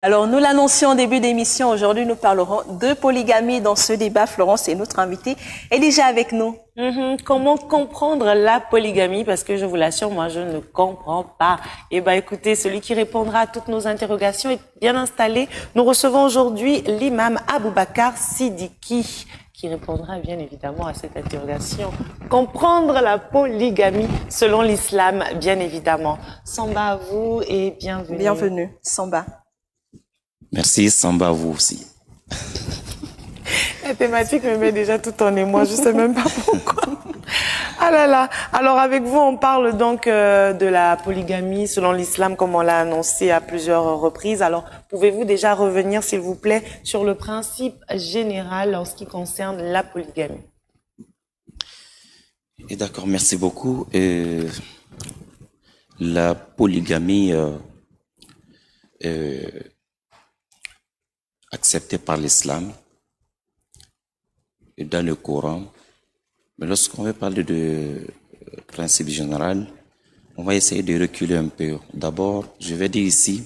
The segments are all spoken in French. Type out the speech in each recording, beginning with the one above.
Alors, nous l'annoncions en début d'émission. Aujourd'hui, nous parlerons de polygamie dans ce débat. Florence est notre invitée est déjà avec nous. Comment comprendre la polygamie? Parce que je vous l'assure, moi, je ne comprends pas. Eh bien, écoutez, celui qui répondra à toutes nos interrogations est bien installé. Nous recevons aujourd'hui l'imam Aboubakar Sidiki, qui répondra bien évidemment à cette interrogation. Comprendre la polygamie selon l'islam, bien évidemment. Samba à vous et bienvenue. Bienvenue, Samba. Merci, Samba à vous aussi. La thématique me met déjà tout en émoi, je ne sais même pas pourquoi. Ah là là. Alors avec vous, on parle donc de la polygamie selon l'islam, comme on l'a annoncé à plusieurs reprises. Alors, pouvez-vous déjà revenir, s'il vous plaît, sur le principe général en ce qui concerne la polygamie? D'accord, merci beaucoup. La polygamie acceptée par l'islam et dans le Coran. Mais lorsqu'on veut parler de principe général, on va essayer de reculer un peu. D'abord, je vais dire ici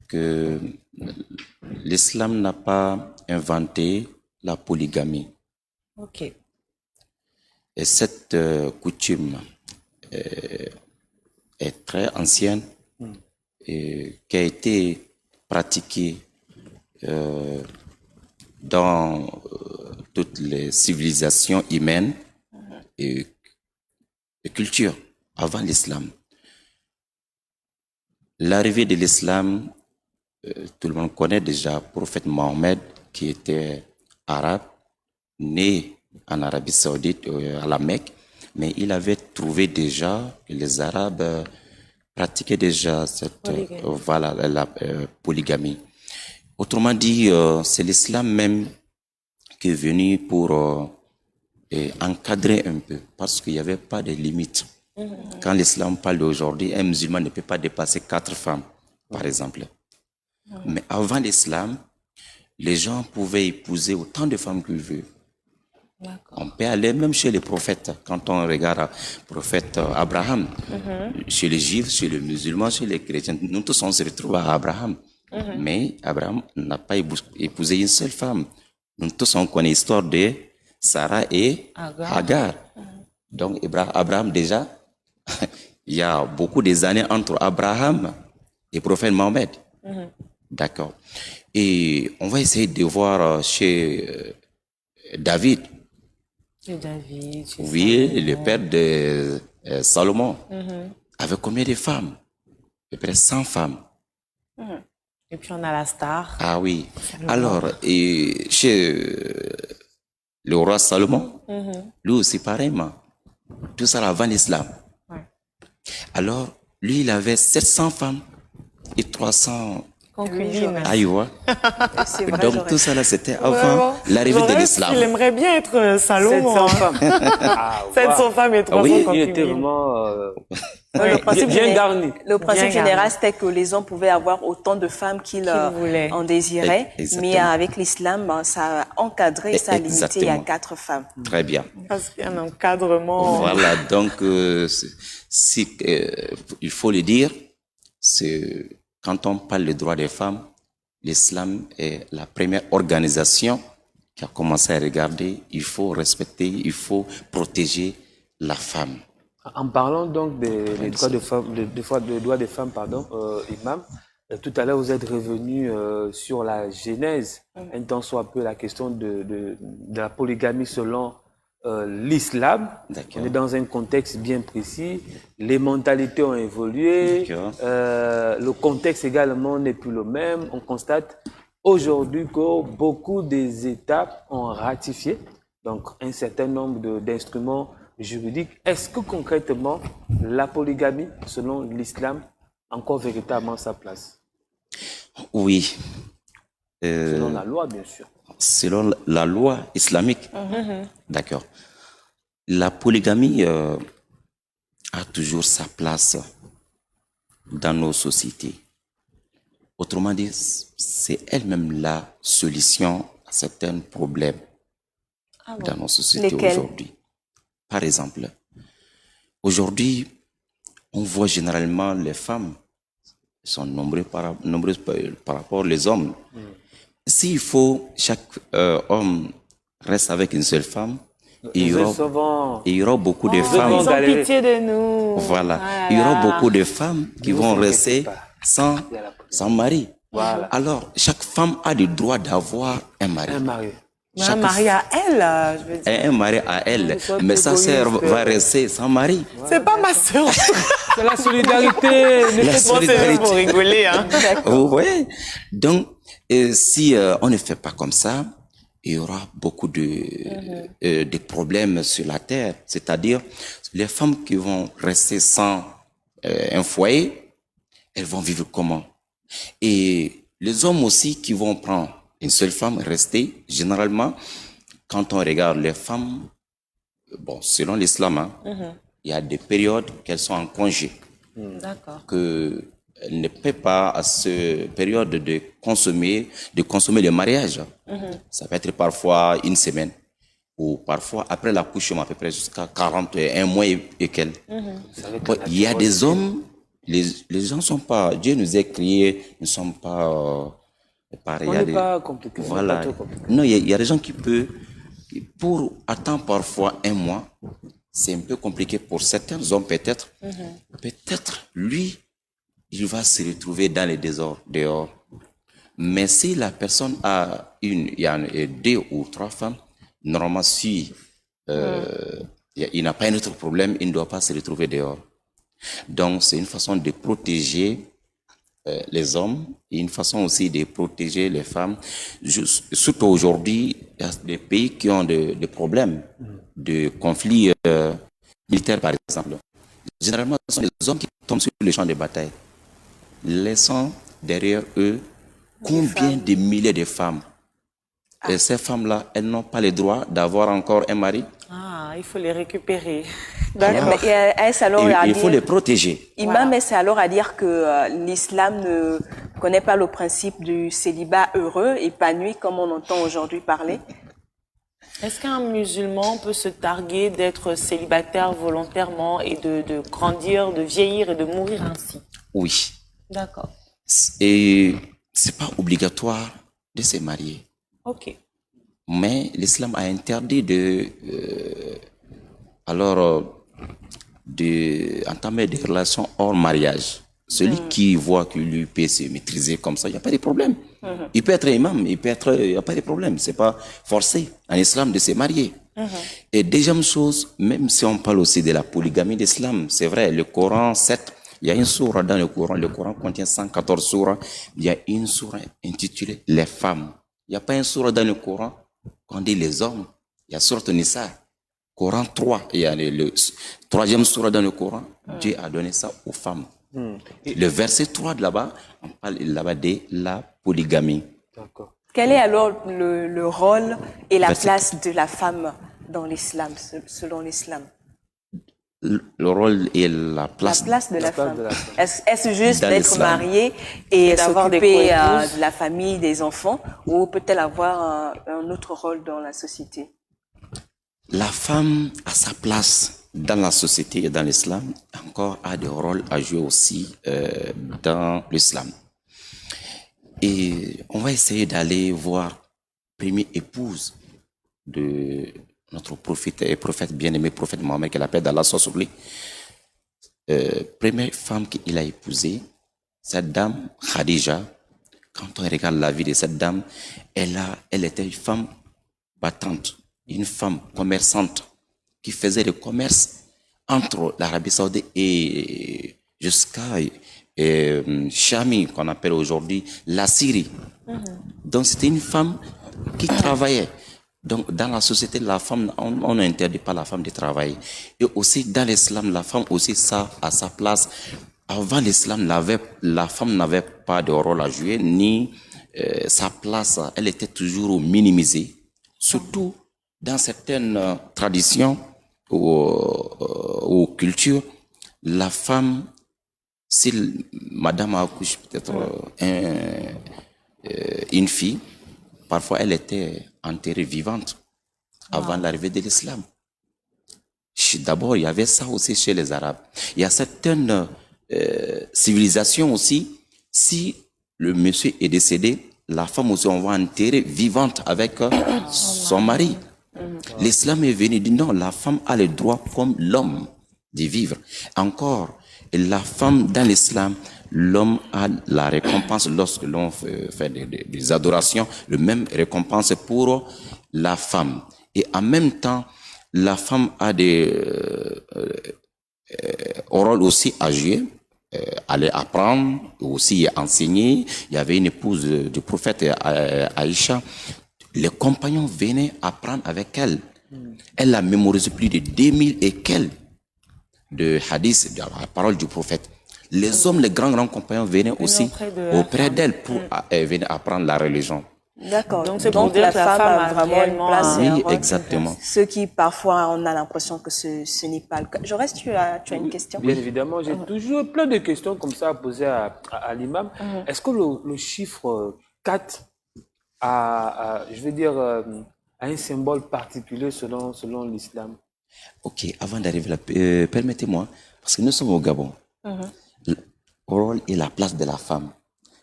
que l'islam n'a pas inventé la polygamie. Ok. Et cette coutume est très ancienne et qui a été pratiquée dans toutes les civilisations humaines et cultures avant l'islam. L'arrivée de l'islam, tout le monde connaît déjà le prophète Mohammed qui était arabe, né en Arabie Saoudite, à la Mecque, mais il avait trouvé déjà que les Arabes pratiquaient déjà cette la polygamie. Autrement dit, c'est l'islam même qui est venu pour encadrer un peu, parce qu'il n'y avait pas de limites. Quand l'islam parle d'aujourd'hui, un musulman ne peut pas dépasser 4 femmes, par exemple. Mais avant l'islam, les gens pouvaient épouser autant de femmes qu'ils veulent. On peut aller même chez les prophètes. Quand on regarde le prophète Abraham, chez les juifs, chez les musulmans, chez les chrétiens, nous tous on se retrouve à Abraham. Mais Abraham n'a pas épousé une seule femme. Nous tous on connaît l'histoire de Sarah et Hagar. Donc Abraham déjà, il y a beaucoup des années entre Abraham et le prophète Mohammed. D'accord. Et on va essayer de voir chez David. Oui, le père de Salomon. Avec combien de femmes? À peu près 100 femmes. Et puis on a la star. Ah oui. Alors, chez le roi Salomon, lui aussi pareillement. Tout ça avant l'islam. Alors, lui, il avait 700 femmes et 300 concubines. Aïwa. Donc tout ça là, c'était avant l'arrivée de l'islam. Il aimerait bien être Salomon. 700 femmes. 700 femmes et 300 concubines. Il était vraiment le principe général, c'était que les hommes pouvaient avoir autant de femmes qu'ils en désiraient. Mais avec l'islam, ça a encadré, ça a limité à 4 femmes. Très bien. Parce qu'il y a un encadrement. Voilà, donc il faut le dire, c'est quand on parle des droits des femmes, l'islam est la première organisation qui a commencé à regarder, il faut respecter, il faut protéger la femme. En parlant donc des droits des femmes, imam, tout à l'heure vous êtes revenu sur la genèse, un tant soit peu la question de la polygamie selon l'islam. On est dans un contexte bien précis, les mentalités ont évolué, le contexte également n'est plus le même. On constate aujourd'hui que beaucoup des États ont ratifié donc un certain nombre d'instruments juridiques. Est-ce que concrètement la polygamie selon l'islam a encore véritablement sa place? Oui. Selon la loi, bien sûr. Selon la loi islamique. D'accord. La polygamie a toujours sa place dans nos sociétés. Autrement dit, c'est elle-même la solution à certains problèmes dans nos sociétés aujourd'hui. Par exemple, aujourd'hui, on voit généralement les femmes sont nombreux par rapport aux hommes. S'il faut, chaque homme reste avec une seule femme, il y aura beaucoup de femmes. Ils ont pitié de nous. Voilà. Il y aura beaucoup de femmes qui vont rester sans mari. Voilà. Alors, chaque femme a le droit d'avoir un mari. Un mari à elle, je veux dire. Un mari à elle. Mais sa sœur va rester sans mari. C'est pas ma sœur. C'est la solidarité. La solidarité. Pour rigoler, hein. Vous voyez? Donc, si on ne fait pas comme ça, il y aura beaucoup de problèmes sur la terre. C'est-à-dire, les femmes qui vont rester sans un foyer, elles vont vivre comment? Et les hommes aussi qui vont prendre une seule femme, rester, généralement, quand on regarde les femmes, bon, selon l'islam, hein, il y a des périodes qu'elles sont en congé. D'accord. Qu'elles ne peuvent pas, à cette période, de consommer le mariage. Ça peut être parfois une semaine, ou parfois après l'accouchement, à peu près jusqu'à 41 mois et quelques. Bon, il y a des hommes, les gens ne sont pas, Dieu nous a créés, ne sont pas pareils. On n'est pas compliqué. Voilà. Non, il y a des gens qui peuvent, pour attendre parfois un mois, c'est un peu compliqué pour certains hommes peut-être. Peut-être, lui, il va se retrouver dans les désordres, dehors. Mais si la personne il y a 2 ou 3 femmes, normalement, si il n'a pas un autre problème, il ne doit pas se retrouver dehors. Donc, c'est une façon de protéger les hommes et une façon aussi de protéger les femmes. Surtout aujourd'hui, il y a des pays qui ont des problèmes de conflits militaires, par exemple. Généralement, ce sont les hommes qui tombent sur le champ de bataille, laissant derrière eux combien de milliers de femmes. Et ces femmes-là, elles n'ont pas le droit d'avoir encore un mari. Ah, il faut les récupérer. Il faut les protéger. Imam, est-ce alors à dire que l'islam ne connaît pas le principe du célibat heureux, épanoui, comme on entend aujourd'hui parler? Est-ce qu'un musulman peut se targuer d'être célibataire volontairement et de grandir, de vieillir et de mourir ainsi? Oui. D'accord. Et c'est pas obligatoire de se marier. Ok. Mais l'islam a interdit d'entamer des relations hors mariage. Celui qui voit qu'il lui peut se maîtriser comme ça, il n'y a pas de problème. Il peut être imam, il n'y a pas de problème. C'est pas forcé en islam de se marier. Et deuxième chose, même si on parle aussi de la polygamie d'islam, c'est vrai, le Coran, certes, il y a une sourate dans le Coran contient 114 sourates, il y a une sourate intitulée « Les femmes ». Il n'y a pas une sourate dans le Coran qu'on dit les hommes. Il y a sourate Nisa, Coran 3, il y a le 3e sourate dans le Coran, Dieu a donné ça aux femmes. Le verset 3 de là-bas, on parle là-bas de la polygamie. D'accord. Quel est alors le rôle et la place de la femme dans l'islam, selon l'islam? Le rôle et la place de la femme. Est-ce juste d'être mariée et s'occuper de la famille, des enfants, ou peut-elle avoir un autre rôle dans la société? La femme a sa place dans la société et dans l'islam, encore a des rôles à jouer aussi dans l'islam. Et on va essayer d'aller voir première épouse de notre prophète et prophète bien-aimé, prophète Mohammed, que la paix d'Allah soit sur lui. Première femme qu'il a épousée, cette dame, Khadija. Quand on regarde la vie de cette dame, elle était une femme battante, une femme commerçante qui faisait le commerce entre l'Arabie Saoudite et jusqu'à Chami, qu'on appelle aujourd'hui la Syrie. Donc c'était une femme qui travaillait. Donc, dans la société, la femme, on n'interdit pas la femme de travailler. Et aussi, dans l'islam, la femme aussi, ça, à sa place. Avant l'islam, la femme n'avait pas de rôle à jouer, ni sa place, elle était toujours minimisée. Surtout dans certaines traditions ou cultures, la femme, si madame accouche peut-être une fille, parfois elle était enterrée vivante avant l'arrivée de l'islam. D'abord, il y avait ça aussi chez les Arabes. Il y a certaines civilisations aussi, Si le monsieur est décédé, la femme aussi, on va enterrer vivante avec son mari. L'islam est venu dire non, la femme a le droit comme l'homme de vivre. Encore, la femme dans l'islam, l'homme a la récompense lorsque l'on fait des adorations, le même récompense pour la femme. Et en même temps, la femme a des rôles aussi à jouer, aller apprendre, aussi enseigner. Il y avait une épouse du prophète Aïcha. Les compagnons venaient apprendre avec elle. Elle a mémorisé plus de 2000 et quelques de hadiths, de la parole du prophète. Les hommes, les grands compagnons venaient aussi auprès d'elle pour venir apprendre la religion. D'accord. Donc la femme a vraiment une place. Oui, exactement. Ce qui, parfois, on a l'impression que ce n'est pas le cas. Jaurès, tu as une question? Bien évidemment, j'ai toujours plein de questions comme ça à poser à l'imam. Est-ce que le chiffre 4 a un symbole particulier selon l'islam? Ok, avant d'arriver là, permettez-moi, parce que nous sommes au Gabon, le rôle et la place de la femme.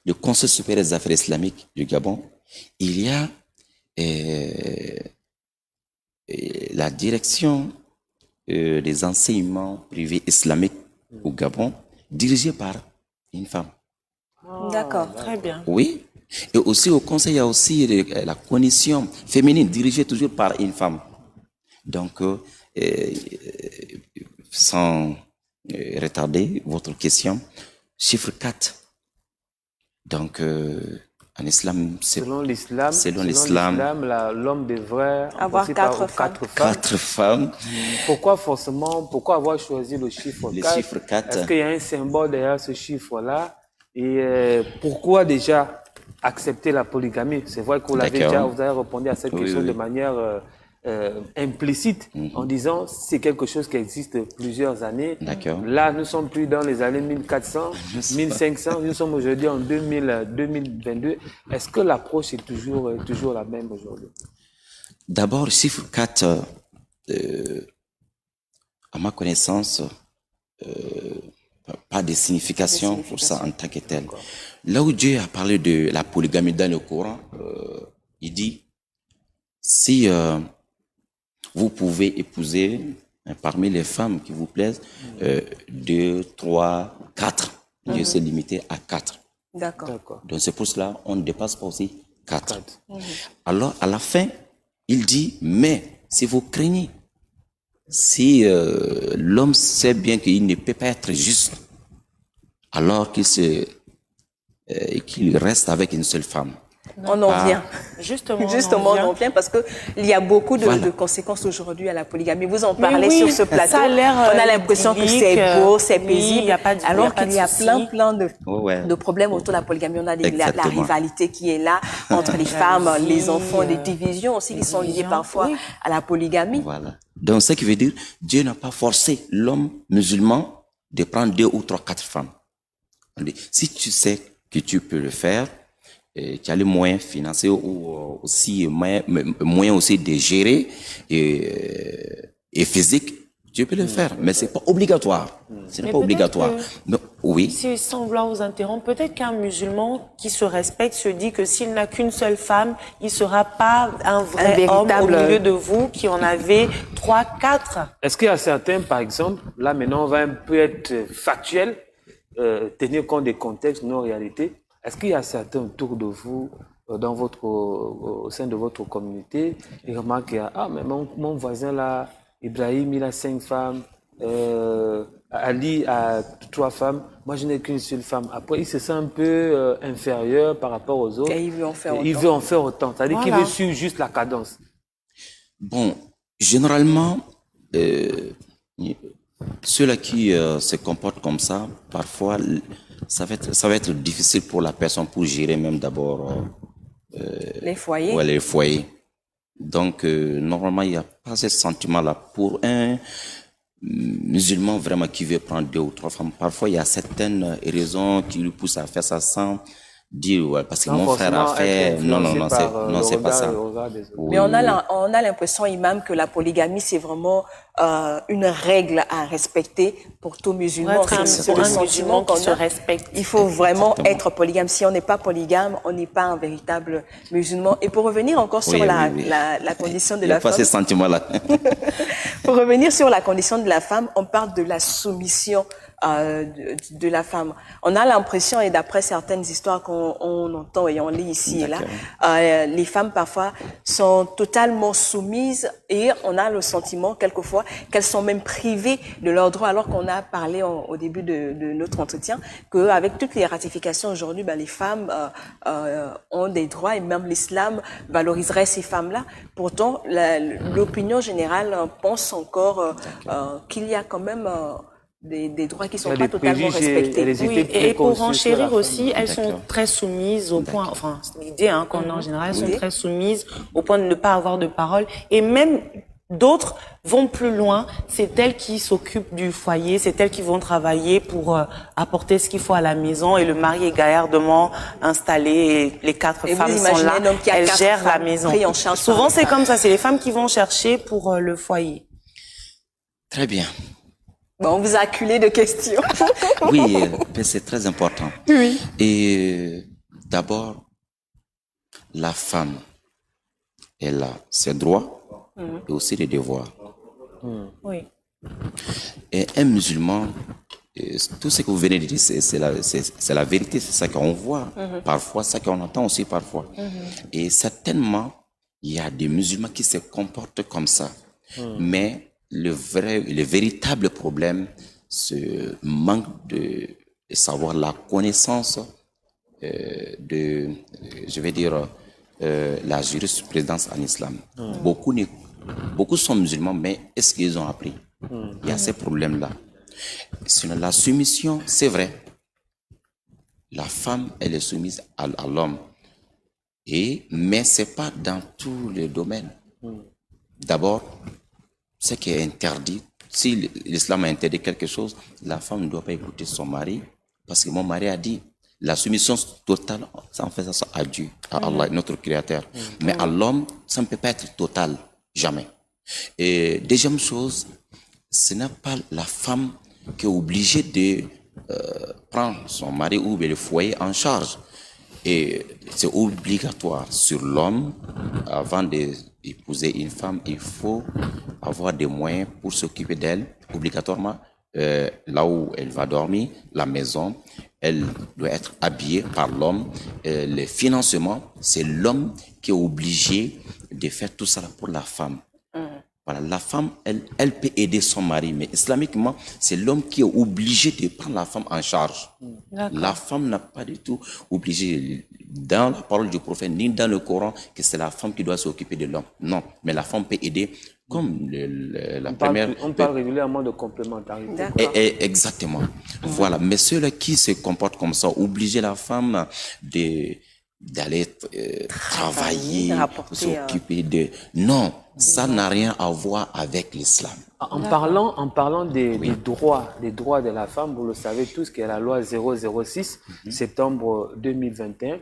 Le Conseil supérieur des affaires islamiques du Gabon, il y a la direction des enseignements privés islamiques au Gabon, dirigée par une femme. D'accord, très bien. Oui, et aussi au Conseil, il y a aussi la commission féminine, dirigée toujours par une femme. Donc, sans retarder votre question, chiffre 4. Donc, en islam, selon l'islam, l'homme devrait avoir 4 femmes. 4 femmes. Pourquoi avoir choisi le chiffre 4? Le chiffre 4. Est-ce qu'il y a un symbole derrière ce chiffre-là? Et pourquoi déjà accepter la polygamie? C'est vrai que vous avez répondu à cette question de manière implicite en disant c'est quelque chose qui existe plusieurs années. Là, nous sommes plus dans les années 1400, 1500, nous sommes aujourd'hui en 2022. Est-ce que l'approche est toujours la même aujourd'hui? D'abord, chiffre 4, à ma connaissance, pas de signification pour ça en tant que tel. Là où Dieu a parlé de la polygamie dans le Coran, il dit si vous pouvez épouser parmi les femmes qui vous plaisent 2, 3, 4. Dieu s'est limité à 4. D'accord. Donc c'est pour cela on ne dépasse pas aussi 4. Alors à la fin, il dit mais si vous craignez, si l'homme sait bien qu'il ne peut pas être juste, alors qu'il reste avec une seule femme. On en vient. Justement, on en vient parce qu'il y a beaucoup de conséquences aujourd'hui à la polygamie. Vous en parlez sur ce plateau. Ça a l'air on a l'impression que c'est beau, c'est paisible, alors qu'il y a plein de problèmes autour de la polygamie. On a la rivalité qui est là entre les femmes, les enfants, des divisions aussi qui sont liées parfois à la polygamie. Voilà. Donc, ce qui veut dire, Dieu n'a pas forcé l'homme musulman de prendre 2 ou 3, 4 femmes. Si tu sais que tu peux le faire, tu as les moyens financiers ou aussi moyens aussi de gérer et physique, tu peux le faire, mais c'est pas obligatoire. Ce n'est pas obligatoire. Mais, oui. Si sans vouloir vous interrompre, peut-être qu'un musulman qui se respecte se dit que s'il n'a qu'une seule femme, il sera pas un vrai homme au milieu de vous qui en avez 3, 4. Est-ce qu'il y a certains, par exemple, là maintenant on va un peu être factuel, tenir compte des contextes, nos réalités. Est-ce qu'il y a certains autour de vous, au sein de votre communauté, qui remarquent mais mon voisin là, Ibrahim, il a 5 femmes, Ali a 3 femmes, moi je n'ai qu'une seule femme. Après, il se sent un peu inférieur par rapport aux autres. Et il veut en faire autant. Il veut en faire autant. C'est-à-dire qu'il veut suivre juste la cadence. Bon, généralement, ceux-là qui se comportent comme ça, parfois, ça va être difficile pour la personne pour gérer même d'abord les foyers. Ouais, les foyers. Donc, normalement, il n'y a pas ce sentiment-là. Pour un musulman vraiment qui veut prendre 2 ou 3 femmes, parfois, il y a certaines raisons qui lui poussent à faire ça sans dire ouais, parce que mon frère a fait. Non, c'est pas ça. Mais on a l'impression, imam, que la polygamie, c'est vraiment une règle à respecter pour tout musulman. C'est un musulman qui se respecte. Il faut vraiment être polygame. Si on n'est pas polygame, on n'est pas un véritable musulman. Et pour revenir encore sur la condition de la femme. Il n'y a pas ces sentiments-là. Pour revenir sur la condition de la femme, on parle de la soumission de la femme. On a l'impression, et d'après certaines histoires qu'on entend et on lit ici et là, les femmes parfois sont totalement soumises et on a le sentiment quelquefois qu'elles sont même privées de leurs droits, alors qu'on a parlé au début de notre entretien qu'avec toutes les ratifications aujourd'hui, les femmes ont des droits et même l'islam valoriserait ces femmes-là. Pourtant, l'opinion générale pense encore qu'il y a quand même des droits qui sont pas totalement respectés. Oui, et pour renchérir aussi, elles sont très soumises au point, enfin, c'est l'idée qu'on a en général, elles sont très soumises au point de ne pas avoir de parole. Et même d'autres vont plus loin, c'est elles qui s'occupent du foyer, c'est elles qui vont travailler pour apporter ce qu'il faut à la maison et le mari est gaillardement installé et les 4 femmes sont là, elles gèrent la maison. Souvent c'est comme ça, c'est les femmes qui vont chercher pour le foyer. Très bien. On vous a acculé de questions. Oui, c'est très important. Oui. Et d'abord, la femme, elle a ses droits et aussi des devoirs. Oui. Et un musulman, tout ce que vous venez de dire, c'est la vérité, c'est ça qu'on voit parfois, ça qu'on entend aussi parfois. Et certainement, il y a des musulmans qui se comportent comme ça. Mais le véritable problème, c'est manque de savoir la connaissance la jurisprudence en islam. Beaucoup sont musulmans, mais est-ce qu'ils ont appris? Il y a ces problèmes-là. Sinon, la soumission, c'est vrai. La femme, elle est soumise à l'homme. Mais ce n'est pas dans tous les domaines. D'abord, ce qui est interdit, si l'islam a interdit quelque chose, la femme ne doit pas écouter son mari, parce que mon mari a dit, la soumission totale, ça en fait ça à Dieu, à Allah, notre Créateur. Mais à l'homme, ça ne peut pas être total, jamais. Et deuxième chose, ce n'est pas la femme qui est obligée de prendre son mari ou le foyer en charge. Et c'est obligatoire sur l'homme, avant d'épouser une femme, il faut avoir des moyens pour s'occuper d'elle, obligatoirement, là où elle va dormir, la maison, elle doit être habillée par l'homme. Le financement, c'est l'homme qui est obligé de faire tout ça pour la femme. Voilà, la femme, elle peut aider son mari, mais islamiquement, c'est l'homme qui est obligé de prendre la femme en charge. La femme n'a pas du tout obligé, dans la parole du prophète, ni dans le Coran, que c'est la femme qui doit s'occuper de l'homme. Non, mais la femme peut aider comme on parle régulièrement de complémentarité. Exactement. Voilà, mais ceux-là qui se comportent comme ça, obliger la femme d'aller travailler, s'occuper de... Non, ça n'a rien à voir avec l'islam. En parlant des droits de la femme, vous le savez tous, qu'il y a la loi 006, septembre 2021.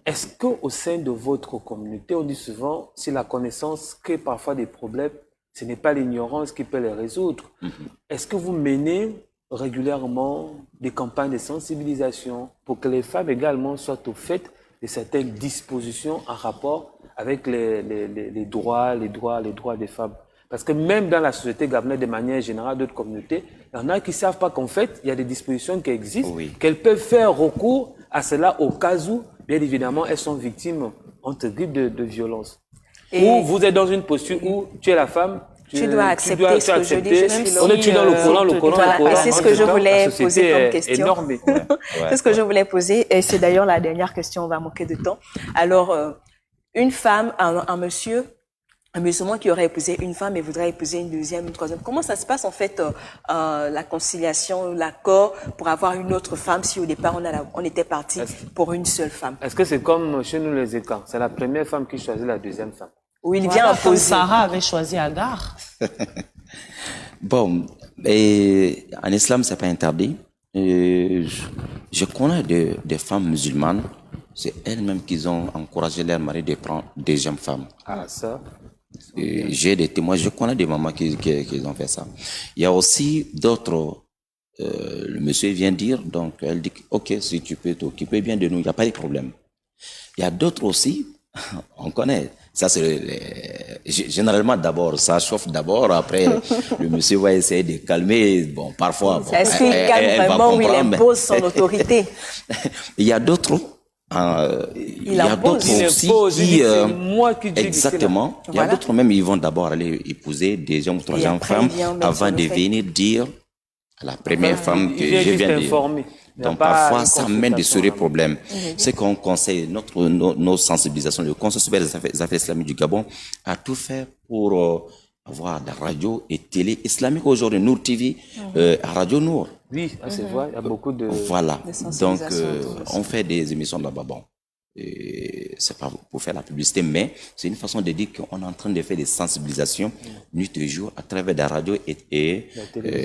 Est-ce qu'au sein de votre communauté, on dit souvent, si la connaissance crée parfois des problèmes, ce n'est pas l'ignorance qui peut les résoudre. Est-ce que vous menez régulièrement des campagnes de sensibilisation pour que les femmes également soient au fait de certaines dispositions en rapport avec les droits des femmes? Parce que même dans la société gabonaise, de manière générale, d'autres communautés, il y en a qui ne savent pas qu'en fait, il y a des dispositions qui existent, qu'elles peuvent faire recours à cela au cas où, bien évidemment, elles sont victimes, entre guillemets, de violence. Ou vous êtes dans une posture où tu es la femme, tu dois accepter ce que je dis. On est dans le Coran. Et c'est ce que je voulais poser comme question. C'est ce que je voulais poser, et c'est d'ailleurs la dernière question, on va manquer de temps. Alors, une femme, un monsieur, un musulman qui aurait épousé une femme et voudrait épouser une deuxième, une troisième. Comment ça se passe en fait, la conciliation, l'accord pour avoir une autre femme si au départ on était parti pour une seule femme? Est-ce que c'est comme chez nous les États? C'est la première femme qui choisit la deuxième femme? Ou il vient imposer. Sarah avait choisi Agar. Bon, en islam, c'est pas interdit. Je connais des femmes musulmanes c'est elles-mêmes qui ont encouragé leur mari de prendre des jeunes femmes. Ah, ça. J'ai des témoins, je connais des mamans qui ont fait ça. Il y a aussi d'autres, le monsieur vient dire, donc elle dit, ok, si tu peux t'occuper bien de nous, il n'y a pas de problème. Il y a d'autres aussi, on connaît, ça c'est généralement d'abord, ça chauffe d'abord, après le monsieur va essayer de calmer, bon, parfois. Bon, est-ce qu'il calme vraiment ou il impose son autorité? Il y a d'autres. Il y a d'autres aussi exactement. Il y a d'autres même, ils vont d'abord aller épouser des gens ou trois jeunes femmes avant de venir dire à la première femme que je viens de dire. Donc parfois, ça mène de sérieux problèmes. C'est qu'on conseille nos sensibilisations, le Conseil supérieur des affaires islamiques du Gabon a tout fait pour avoir de la radio et télé islamique aujourd'hui, Nour TV, Radio Nour. Oui, c'est vrai, il y a beaucoup de... Voilà, donc on fait des émissions là-bas, bon. C'est pas pour faire la publicité, mais c'est une façon de dire qu'on est en train de faire des sensibilisations nuit et jour à travers la radio et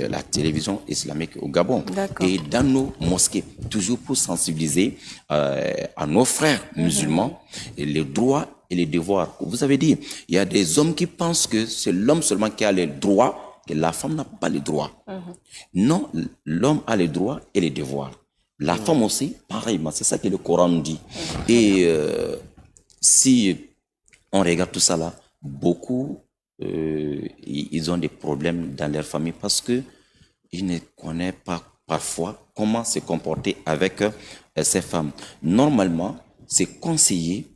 la télévision islamique au Gabon. Et dans nos mosquées, toujours pour sensibiliser à nos frères musulmans et les droits et les devoirs. Vous avez dit, il y a des hommes qui pensent que c'est l'homme seulement qui a les droits, que la femme n'a pas les droits. Non, l'homme a les droits et les devoirs. La femme aussi, pareillement, c'est ça que le Coran nous dit. Et si on regarde tout ça là, beaucoup, ils ont des problèmes dans leur famille parce que ils ne connaissent pas parfois comment se comporter avec ces femmes. Normalement, c'est conseillé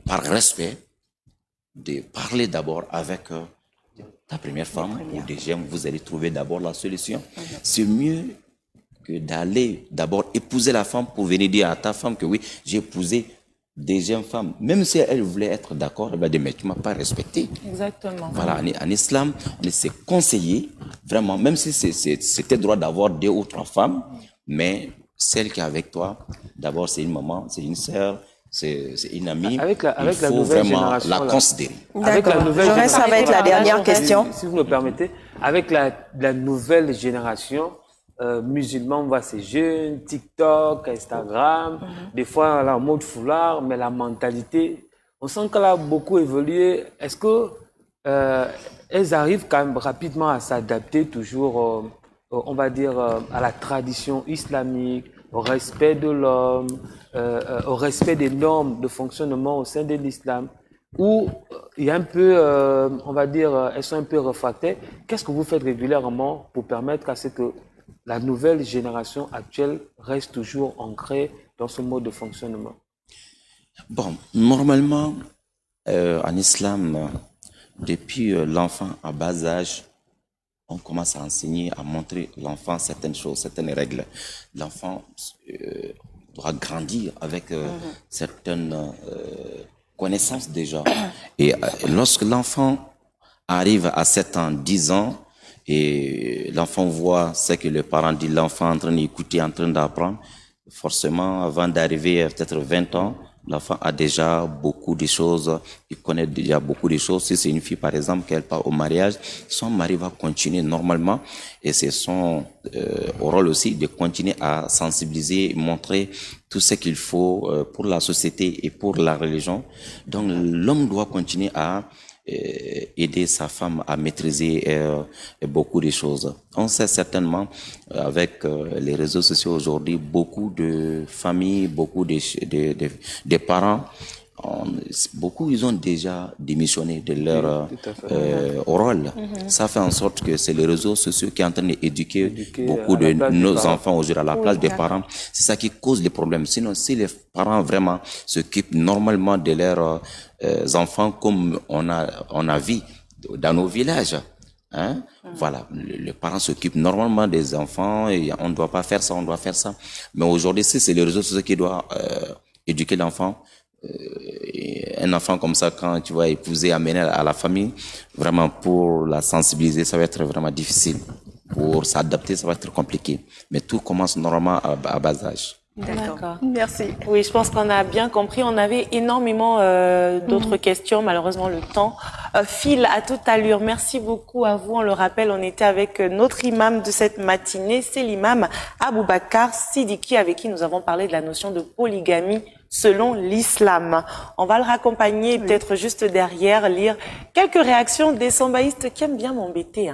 par respect, de parler d'abord avec ta première femme ou deuxième, vous allez trouver d'abord la solution. C'est mieux que d'aller d'abord épouser la femme pour venir dire à ta femme que oui, j'ai épousé deuxième femme. Même si elle voulait être d'accord, elle va dire mais tu ne m'as pas respecté. Exactement. Voilà, en islam, on s'est conseillé, vraiment, même si c'était droit d'avoir 2 ou 3 femmes, mais celle qui est avec toi, d'abord c'est une maman, c'est une sœur, c'est une amie. Il faut vraiment la considérer. D'accord. Je reste avec la dernière question. Si vous me permettez, avec la nouvelle génération, musulmans, on voit ces jeunes, TikTok, Instagram, des fois là, en mode foulard, mais la mentalité, on sent qu'elle a beaucoup évolué. Est-ce que elles arrivent quand même rapidement à s'adapter toujours, on va dire, à la tradition islamique, au respect de l'homme, au respect des normes de fonctionnement au sein de l'islam, où il y a un peu, on va dire, elles sont un peu réfractaires. Qu'est-ce que vous faites régulièrement pour permettre à ce que la nouvelle génération actuelle reste toujours ancrée dans ce mode de fonctionnement? Bon, normalement, en islam, depuis l'enfant à bas âge, on commence à enseigner, à montrer l'enfant certaines choses, certaines règles. L'enfant doit grandir avec certaines connaissances déjà. Et lorsque l'enfant arrive à 7 ans, 10 ans, et l'enfant voit ce que le parent dit, l'enfant en train d'écouter, en train d'apprendre, forcément, avant d'arriver à peut-être 20 ans, l'enfant a déjà beaucoup de choses, il connaît déjà beaucoup de choses. Si c'est une fille, par exemple, qu'elle part au mariage, son mari va continuer normalement, et c'est son rôle aussi de continuer à sensibiliser, montrer tout ce qu'il faut pour la société et pour la religion. Donc, l'homme doit continuer à aider sa femme à maîtriser beaucoup de choses. On sait certainement, avec les réseaux sociaux aujourd'hui, beaucoup de familles, beaucoup de parents, beaucoup ils ont déjà démissionné de leur rôle. Ça fait en sorte que c'est les réseaux sociaux qui sont en train d'éduquer beaucoup de nos enfants aujourd'hui à la place des parents. C'est ça qui cause les problèmes. Sinon, si les parents vraiment s'occupent normalement de leurs enfants comme on a vu dans nos villages, hein? Voilà, les parents s'occupent normalement des enfants et on ne doit pas faire ça, on doit faire ça. Mais aujourd'hui, c'est les réseaux sociaux qui doivent éduquer l'enfant. Un enfant comme ça, quand tu vas épouser, amener à la famille, vraiment pour la sensibiliser, ça va être vraiment difficile. Pour s'adapter, ça va être compliqué. Mais tout commence normalement à bas âge. D'accord. Merci. Oui, je pense qu'on a bien compris. On avait énormément d'autres questions. Malheureusement, le temps file à toute allure. Merci beaucoup à vous. On le rappelle, on était avec notre imam de cette matinée. C'est l'imam Aboubakar Sidiki, avec qui nous avons parlé de la notion de polygamie selon l'islam. On va le raccompagner, peut-être juste derrière, lire quelques réactions des sambaïstes qui aiment bien m'embêter.